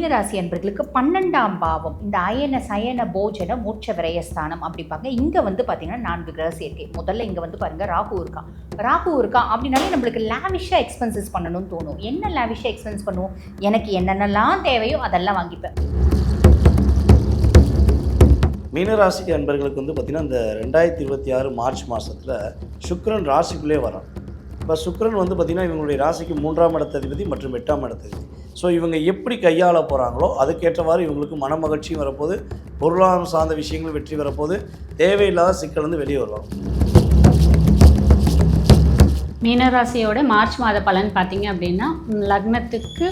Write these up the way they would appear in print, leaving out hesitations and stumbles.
மீனராசி அன்பர்களுக்கு 12ஆம் பாவம் இந்த அயன சயன போஜன மோட்ச விரயஸ்தானம் அப்படிப்பாங்க. இங்கே வந்து பார்த்தீங்கன்னா 4 கிரக சேர்க்கை. முதல்ல இங்கே வந்து பாருங்க ராகு இருக்கா அப்படின்னாலே நம்மளுக்கு லேவிஷாக எக்ஸ்பென்சஸ் பண்ணணும்னு தோணும். என்ன லேவிஷாக எக்ஸ்பென்ஸ் பண்ணுவோம்? எனக்கு என்னென்னலாம் தேவையோ அதெல்லாம் வாங்கிப்பேன். மீனராசி அன்பர்களுக்கு வந்து பார்த்திங்கன்னா இந்த 2026 மார்ச் மாதத்தில் சுக்கிரன் ராசிக்குள்ளே வரான். இப்போ சுக்கிரன் வந்து பார்த்திங்கன்னா இவங்களுடைய ராசிக்கு 3ஆம் இடத்ததிபதி மற்றும் 8ஆம் இடத்ததிபதி. ஸோ இவங்க எப்படி கையாள போகிறாங்களோ அதுக்கேற்றவாறு இவங்களுக்கு மன மகிழ்ச்சியும் வரப்போது, பொருளாதாரம் சார்ந்த விஷயங்கள் வெற்றி வரப்போது, தேவையில்லாத சிக்கல் வந்து வெளியே வருவாங்க. மீனராசியோட மார்ச் மாத பலன் பார்த்தீங்க அப்படின்னா, லக்னத்துக்கு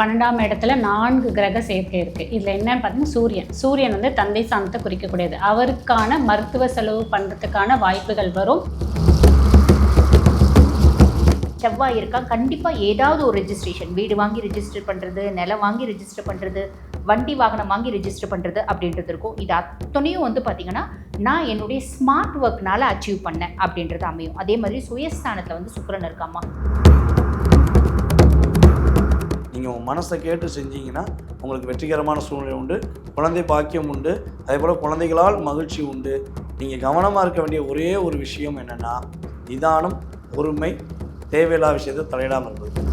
12ஆம் இடத்துல 4 கிரக சேர்க்கை இருக்குது. இதில் என்னன்னு பார்த்தீங்கன்னா சூரியன் வந்து தந்தை சாந்தத்தை குறிக்கக்கூடியது. அவருக்கான மருத்துவ செலவு பண்ணுறதுக்கான வாய்ப்புகள் வரும். செவ்வாய் இருக்கா, கண்டிப்பாக ஏதாவது ஒரு ரெஜிஸ்ட்ரேஷன், வீடு வாங்கி ரெஜிஸ்டர் பண்ணுறது, நிலம் வாங்கி ரெஜிஸ்டர் பண்ணுறது, வண்டி வாகனம் வாங்கி ரெஜிஸ்டர் பண்ணுறது அப்படின்றது இருக்கும். இது அத்தனையும் வந்து பார்த்திங்கன்னா நான் என்னுடைய ஸ்மார்ட் ஒர்க்னால அச்சீவ் பண்ணேன் அப்படின்றது அமையும். அதே மாதிரி சுயஸ்தானத்தில் வந்து சுக்கிரன் இருக்காமா. நீங்கள் உங்கள் மனசை கேட்டு செஞ்சீங்கன்னா உங்களுக்கு வெற்றிகரமான சூழ்நிலை உண்டு, குழந்தை பாக்கியம் உண்டு, அதே போல் குழந்தைகளால் மகிழ்ச்சி உண்டு. நீங்கள் கவனமாக இருக்க வேண்டிய ஒரே ஒரு விஷயம் என்னென்னா நிதானம், பொறுமை, தேவையில்லாத விஷயத்தை தலையிடாமல் இருப்பது.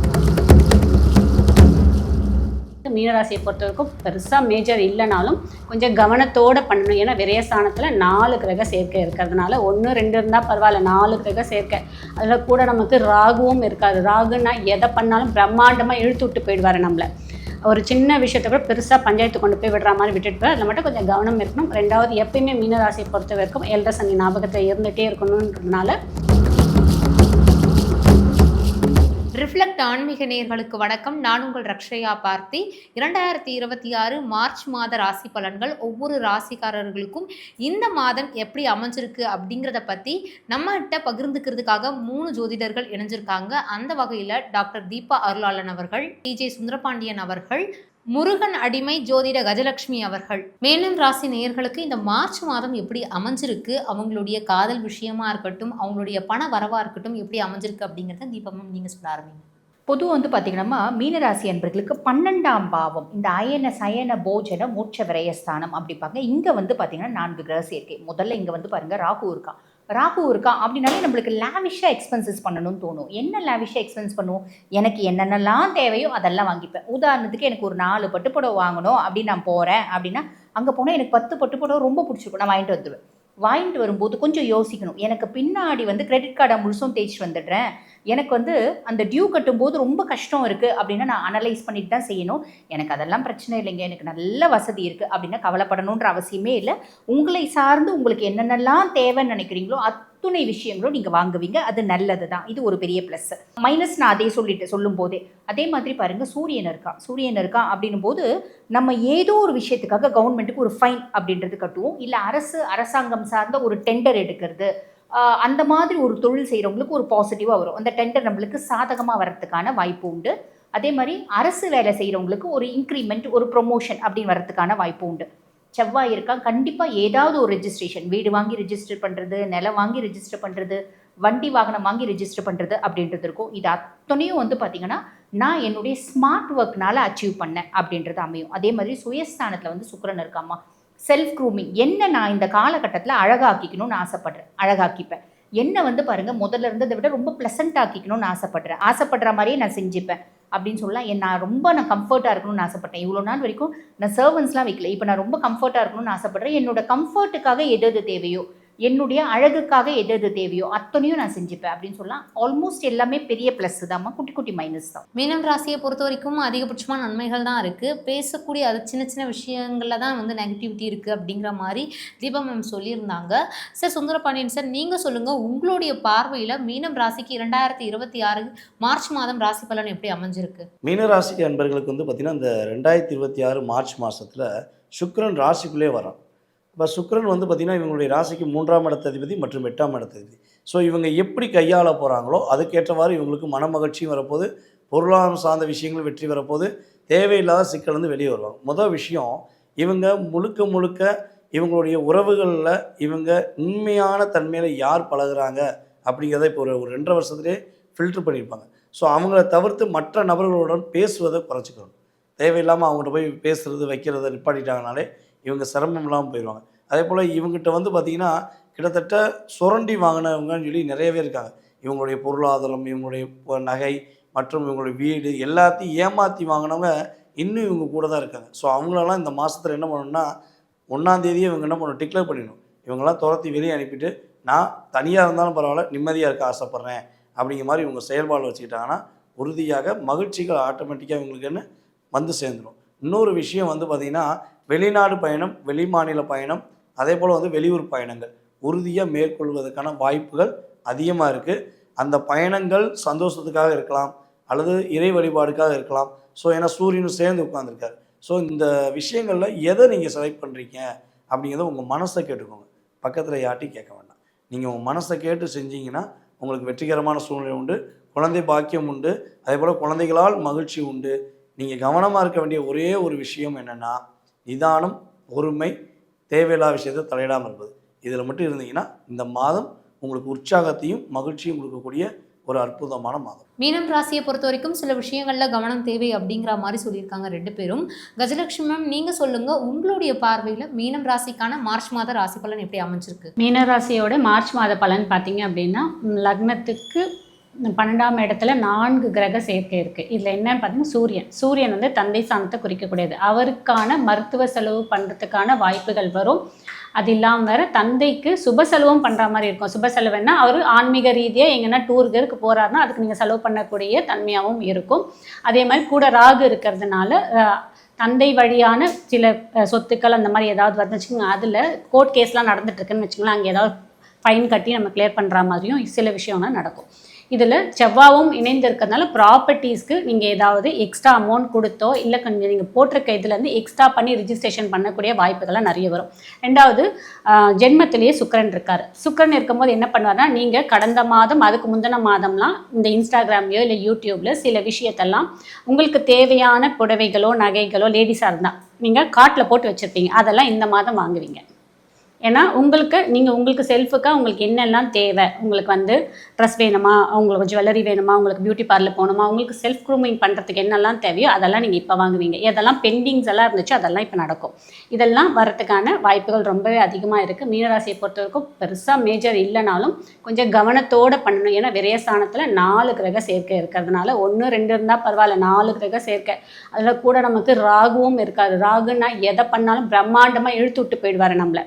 மீனராசியை பொறுத்த வரைக்கும் பெருசாக மேஜர் இல்லைனாலும் கொஞ்சம் கவனத்தோடு பண்ணணும். ஏன்னா விரயஸ்தானத்தில் 4 கிரக சேர்க்கை இருக்கிறதுனால 1 2 இருந்தால் பரவாயில்ல, 4 கிரக சேர்க்கை. அதில் கூட நமக்கு ராகுவும் இருக்காது. ராகுன்னா எதை பண்ணாலும் பிரம்மாண்டமாக இழுத்து விட்டு போயிடுவார் நம்மளை. ஒரு சின்ன விஷயத்தை கூட பெருசாக பஞ்சாயத்து கொண்டு போய் விடுற மாதிரி விட்டுட்டு போய் அதில் மட்டும் கொஞ்சம் கவனம் இருக்கணும். 2வது எப்பயுமே மீனராசியை பொறுத்த வரைக்கும் ஏழரை சனி ஞாபகத்தில் இருந்துகிட்டே இருக்கணுன்றதுனால. ரிஃப்ளெக்ட் ஆன்மீக நேயர்களுக்கு வணக்கம். நான் உங்கள் ரக்ஷயா பார்த்தி. 2026 மார்ச் மாத ராசி பலன்கள் ஒவ்வொரு ராசிக்காரர்களுக்கும் இந்த மாதம் எப்படி அமைஞ்சிருக்கு அப்படிங்கிறத பற்றி நம்மகிட்ட பகிர்ந்துக்கிறதுக்காக 3 ஜோதிடர்கள் இணைஞ்சிருக்காங்க. அந்த வகையில் டாக்டர் தீபா அருளாளன் அவர்கள், டிஜே சுந்தரபாண்டியன் அவர்கள், முருகன் அடிமை ஜோதிட கஜலட்சுமி அவர்கள். மேலும் ராசி நேயர்களுக்கு இந்த மார்ச் மாதம் எப்படி அமைஞ்சிருக்கு, அவங்களுடைய காதல் விஷயமா இருக்கட்டும், அவங்களுடைய பண வரவா இருக்கட்டும், எப்படி அமைஞ்சிருக்கு அப்படிங்கிறத தீபமும் நீங்கள் சொல்ல ஆரம்பிங்க. பொதுவாக வந்து பார்த்திங்கன்னா மீனராசி அன்பர்களுக்கு 12ஆம் பாவம் இந்த அயன சயன போஜன மோட்ச விரயஸ்தானம் அப்படிப்பாங்க. இங்கே வந்து பார்த்திங்கன்னா 4 கிரக சேர்க்கை. முதல்ல இங்கே வந்து பாருங்கள் ராகு இருக்கா அப்படின்னாலே நம்மளுக்கு லேவிஷாக எக்ஸ்பென்சஸ் பண்ணணும்னு தோணும். என்ன லேவிஷாக எக்ஸ்பென்ஸ் பண்ணுவோம்? எனக்கு என்னென்னலாம் தேவையோ அதெல்லாம் வாங்கிப்பேன். உதாரணத்துக்கு எனக்கு ஒரு 4 பட்டுப்புடவை வாங்கணும் அப்படின்னு நான் போகிறேன் அப்படின்னா, அங்கே போனால் எனக்கு 10 பட்டுப்புடவை ரொம்ப பிடிச்சிருக்கும், நான் வாங்கிட்டு வந்துடுவேன். வாங்கிட்டு வரும்போது கொஞ்சம் யோசிக்கணும். எனக்கு பின்னாடி வந்து கிரெடிட் கார்டை முழுசும் தேய்ச்சிட்டு வந்துடுறேன், எனக்கு வந்து அந்த டியூ கட்டும்போது ரொம்ப கஷ்டம் இருக்குது அப்படின்னா நான் அனலைஸ் பண்ணிட்டு தான் செய்யணும். எனக்கு அதெல்லாம் பிரச்சனை இல்லைங்க, எனக்கு நல்ல வசதி இருக்குது அப்படின்னா கவலைப்படணுன்ற அவசியமே இல்லை. உங்களை சார்ந்து உங்களுக்கு என்னென்னலாம் தேவைன்னு நினைக்கிறீங்களோ அத்துணை விஷயங்களும் நீங்கள் வாங்குவீங்க. அது நல்லது தான். இது ஒரு பெரிய ப்ளஸ். மைனஸ் நான் அதே சொல்லும் போதே அதே மாதிரி பாருங்கள், சூரியன் இருக்கா அப்படின்னும் போது நம்ம ஏதோ ஒரு விஷயத்துக்காக கவர்மெண்ட்டுக்கு ஒரு ஃபைன் அப்படின்றது கட்டுவோம். இல்லை அரசாங்கம் சார்ந்த ஒரு டெண்டர் எடுக்கிறது, அந்த மாதிரி ஒரு தொழில் செய்கிறவங்களுக்கு ஒரு பாசிட்டிவாக வரும். அந்த டெண்டர் நம்மளுக்கு சாதகமாக வரத்துக்கான வாய்ப்பு உண்டு. அதே மாதிரி அரசு வேலை செய்கிறவங்களுக்கு ஒரு இன்க்ரிமெண்ட், ஒரு ப்ரொமோஷன் அப்படின்னு வரத்துக்கான வாய்ப்பு உண்டு. செவ்வாய் இருக்கா, கண்டிப்பாக ஏதாவது ஒரு ரெஜிஸ்ட்ரேஷன், வீடு வாங்கி ரெஜிஸ்டர் பண்ணுறது, நிலம் வாங்கி ரெஜிஸ்டர் பண்ணுறது, வண்டி வாகனம் வாங்கி ரெஜிஸ்டர் பண்ணுறது அப்படின்றது இருக்கும். இது அத்தனையும் வந்து பார்த்திங்கன்னா நான் என்னுடைய ஸ்மார்ட் ஒர்க்னால அச்சீவ் பண்ணேன் அப்படின்றது அமையும். அதே மாதிரி சுயஸ்தானத்தில் வந்து சுக்கிரன் இருக்காமா. செல்ஃப் க்ரூமிங், என்ன நான் இந்த காலகட்டத்தில் அழகாக்கிக்கணும்னு அழகாக்கிப்பேன். என்ன வந்து பாருங்கள், முதல்ல இருந்ததை விட ரொம்ப ப்ளசண்ட் ஆக்கிக்கணும்னு ஆசைப்படுற மாதிரியே நான் செஞ்சுப்பேன் அப்படின்னு சொல்லலாம். நான் கம்ஃபர்ட்டாக இருக்கணும்னு ஆசைப்பட்டேன். இவ்வளோ நாள் வரைக்கும் நான் சர்வன்ஸ்லாம் வைக்கல. இப்போ நான் ரொம்ப கம்ஃபர்ட்டாக இருக்கணும்னு ஆசைப்பட்றேன். என்னோட கம்ஃபர்ட்டுக்காக எது தேவையோ, என்னுடைய அழகுக்காக எது தேவையோ அத்தனையும் நான் செஞ்சுப்பேன் அப்படின்னு சொல்லலாம். ஆல்மோஸ்ட் எல்லாமே பெரிய ப்ளஸ் தான்மா, குட்டி மைனஸ் தான். மீனம் ராசியை பொறுத்த வரைக்கும் அதிகபட்சமான நன்மைகள் தான் இருக்குது. பேசக்கூடிய அது சின்ன விஷயங்களில் தான் வந்து நெகட்டிவிட்டி இருக்குது அப்படிங்கிற மாதிரி தீபா மேம் சொல்லியிருந்தாங்க. சார் சுந்தரபாண்டியன் சார், நீங்கள் சொல்லுங்கள், உங்களுடைய பார்வையில் மீனம் ராசிக்கு 2026 மார்ச் மாதம் ராசி பலன் எப்படி அமைஞ்சிருக்கு? மீனராசி அன்பர்களுக்கு வந்து பார்த்திங்கன்னா இந்த 2026 மார்ச் மாதத்தில் சுக்கிரன் ராசிக்குள்ளே வரான். இப்போ சுக்கிரன் வந்து பார்த்திங்கன்னா இவங்களுடைய ராசிக்கு 3ஆம் இடத்ததிபதி மற்றும் 8ஆம் இடத்ததிபதி. ஸோ இவங்க எப்படி கையாள போகிறாங்களோ அதுக்கேற்றவாறு இவங்களுக்கு மன மகிழ்ச்சியும் வரப்போது, பொருளாதாரம் சார்ந்த விஷயங்கள் வெற்றி வரப்போது, தேவையில்லாத சிக்கல் வந்து வெளியே வருவாங்க. முதல் விஷயம், இவங்க முழுக்க இவங்களுடைய உறவுகளில் இவங்க உண்மையான தன்மையில் யார் பழகுறாங்க அப்படிங்கிறத இப்போ ஒரு 2.5 வருஷத்துலேயே ஃபில்டர் பண்ணியிருப்பாங்க. ஸோ அவங்கள தவிர்த்து மற்ற நபர்களுடன் பேசுவதை குறைச்சிக்கணும். தேவையில்லாமல் அவங்ககிட்ட போய் பேசுகிறது வைக்கிறத நிப்பாட்டிட்டாங்கனாலே இவங்க சிரமம் இல்லாமல் போயிடுவாங்க. அதே போல் இவங்ககிட்ட வந்து பார்த்திங்கன்னா கிட்டத்தட்ட சுரண்டி வாங்கினவங்கன்னு சொல்லி நிறையவே இருக்காங்க. இவங்களுடைய பொருளாதாரம், இவங்களுடைய நகை மற்றும் இவங்களுடைய வீடு எல்லாத்தையும் ஏமாற்றி வாங்கினவங்க இன்னும் இவங்க கூட தான் இருக்காங்க. ஸோ அவங்களெல்லாம் இந்த மாதத்தில் என்ன பண்ணணும்னா 1ஆம் தேதியே இவங்க என்ன பண்ணணும், டிக்ளேர் பண்ணிடணும். இவங்கெல்லாம் துரத்தி வெளியே அனுப்பிட்டு நான் தனியாக இருந்தாலும் பரவாயில்ல, நிம்மதியாக இருக்க ஆசைப்பட்றேன் அப்படிங்கிற மாதிரி இவங்க செயல்பாடு வச்சுக்கிட்டாங்கன்னா உறுதியாக மகிழ்ச்சிகள் ஆட்டோமேட்டிக்காக இவங்களுக்குன்னு வந்து சேர்ந்துடும். இன்னொரு விஷயம் வந்து பார்த்திங்கன்னா வெளிநாடு பயணம், வெளிமாநில பயணம், அதே போல் வந்து வெளியூர் பயணங்கள் உறுதியாக மேற்கொள்வதற்கான வாய்ப்புகள் அதிகமாக இருக்குது. அந்த பயணங்கள் சந்தோஷத்துக்காக இருக்கலாம் அல்லது இறை வழிபாடுக்காக இருக்கலாம். ஸோ ஏன்னா சூரியனும் சேர்ந்து உட்காந்துருக்காரு. ஸோ இந்த விஷயங்களில் எதை நீங்கள் செலக்ட் பண்ணுறீங்க அப்படிங்கிறத உங்கள் மனசை கேட்டுக்கோங்க. பக்கத்தில் யார்ட்டையும் கேட்க வேண்டாம். நீங்கள் உங்கள் மனசை கேட்டு செஞ்சீங்கன்னா உங்களுக்கு வெற்றிகரமான சூழ்நிலை உண்டு, குழந்தை பாக்கியம் உண்டு, அதே போல் குழந்தைகளால் மகிழ்ச்சி உண்டு. நீங்கள் கவனமாக இருக்க வேண்டிய ஒரே ஒரு விஷயம் என்னென்னா நிதானம், பொறுமை, தேவையில்லாத விஷயத்தை தலையிடாமல் இருப்பது. இதில் மட்டும் இருந்தீங்கன்னா இந்த மாதம் உங்களுக்கு உற்சாகத்தையும் மகிழ்ச்சியும் கொடுக்கக்கூடிய ஒரு அற்புதமான மாதம். மீனம் ராசியை பொறுத்த வரைக்கும் சில விஷயங்களில் கவனம் தேவை அப்படிங்கிற மாதிரி சொல்லியிருக்காங்க 2 பேரும். கஜலட்சுமி மேம், நீங்கள் சொல்லுங்கள், உங்களுடைய பார்வையில் மீனம் ராசிக்கான மார்ச் மாத ராசி பலன் எப்படி அமைஞ்சிருக்கு? மீனராசியோட மார்ச் மாத பலன் பார்த்தீங்க அப்படின்னா லக்னத்துக்கு 12ஆம் இடத்துல 4 கிரக சேர்க்கை இருக்குது. இதில் என்னன்னு பார்த்தீங்கன்னா சூரியன் வந்து தந்தை ஸ்தானத்தை குறிக்கக்கூடியது. அவருக்கான மருத்துவ செலவு பண்ணுறதுக்கான வாய்ப்புகள் வரும். அது இல்லாமல் வேறு தந்தைக்கு சுப செலவும் பண்ணுற மாதிரி இருக்கும். சுப செலவுன்னா அவர் ஆன்மீக ரீதியாக எங்கன்னா டூருக்கு போகிறாருன்னா அதுக்கு நீங்கள் செலவு பண்ணக்கூடிய தன்மையாகவும் இருக்கும். அதே மாதிரி கூட ராகு இருக்கிறதுனால தந்தை வழியான சில சொத்துக்கள் அந்த மாதிரி ஏதாவது வந்து வச்சுக்கோங்க, அதில் கோர்ட் கேஸ்லாம் நடந்துட்டுருக்குன்னு வச்சுக்கோங்களேன், அங்கே ஏதாவது ஃபைன் கட்டி நம்ம கிளியர் பண்ணுற மாதிரியும் சில விஷயம்லாம் நடக்கும். இதில் செவ்வாவும் இணைந்து இருக்கிறதுனால ப்ராப்பர்ட்டிஸ்க்கு நீங்கள் ஏதாவது எக்ஸ்ட்ரா அமௌண்ட் கொடுத்தோ இல்லை கொஞ்சம் நீங்கள் போட்டிருக்க இதுலேருந்து எக்ஸ்ட்ரா பண்ணி ரிஜிஸ்ட்ரேஷன் பண்ணக்கூடிய வாய்ப்புகள்லாம் நிறைய வரும். 2வது ஜென்மத்திலேயே சுக்கிரன் இருக்கார். சுக்கிரன் இருக்கும்போது என்ன பண்ணுவார்னா, நீங்கள் கடந்த மாதம் அதுக்கு முந்தின மாதம்லாம் இந்த இன்ஸ்டாகிராம்லையோ இல்லை யூடியூப்பில் சில விஷயத்தெல்லாம் உங்களுக்கு தேவையான புடவைகளோ நகைகளோ லேடிஸாக இருந்தால் நீங்கள் கார்ட்டில் போட்டு வச்சுருப்பீங்க, அதெல்லாம் இந்த மாதம் வாங்குவீங்க. ஏன்னா உங்களுக்கு செல்ஃபுக்காக உங்களுக்கு என்னெல்லாம் தேவை, உங்களுக்கு வந்து ட்ரெஸ் வேணுமா, உங்களுக்கு ஜுவல்லரி வேணுமா, உங்களுக்கு பியூட்டி பார்லர் போகணுமா, உங்களுக்கு செல்ஃப் க்ரூமிங் பண்ணுறதுக்கு என்னெல்லாம் தேவையோ அதெல்லாம் நீங்கள் இப்போ வாங்குவீங்க. எதெல்லாம் பெண்டிங்ஸ் எல்லாம் இருந்துச்சோ அதெல்லாம் இப்போ நடக்கும். இதெல்லாம் வரத்துக்கான வாய்ப்புகள் ரொம்பவே அதிகமாக இருக்குது. மீனராசியை பொறுத்த வரைக்கும் பெருசாக மேஜர் இல்லைனாலும் கொஞ்சம் கவனத்தோடு பண்ணணும். ஏன்னா விரயஸ்தானத்தில் 4 கிரக சேர்க்கை இருக்கிறதுனால 1 2 இருந்தால் பரவாயில்ல, 4 கிரக சேர்க்கை. அதில் கூட நமக்கு ராகுவும் இருக்காது. ராகுன்னா எதை பண்ணாலும் பிரம்மாண்டமாக இழுத்து விட்டு போயிடுவார். நம்மளை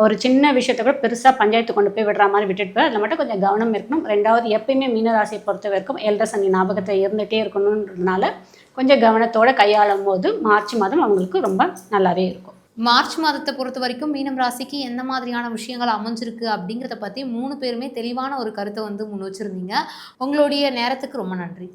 ஒரு சின்ன விஷயத்தை கூட பெருசாக பஞ்சாயத்து கொண்டு போய் விடுற மாதிரி விட்டுட்டு போய் அதில் மட்டும் கொஞ்சம் கவனம் இருக்கணும். 2வது எப்பயுமே மீனராசியை பொறுத்த வரைக்கும் ஏழரை சனி ஞாபகத்தை இருந்துகிட்டே இருக்கணுன்றதுனால கொஞ்சம் கவனத்தோடு கையாளும் போது மார்ச் மாதம் அவங்களுக்கு ரொம்ப நல்லாவே இருக்கும். மார்ச் மாதத்தை பொறுத்த வரைக்கும் மீனம் ராசிக்கு எந்த மாதிரியான விஷயங்கள் அமைஞ்சிருக்கு அப்படிங்கிறத பற்றி 3 பேருமே தெளிவான ஒரு கருத்தை வந்து முன் வச்சுருந்தீங்க. உங்களுடைய நேரத்துக்கு ரொம்ப நன்றி.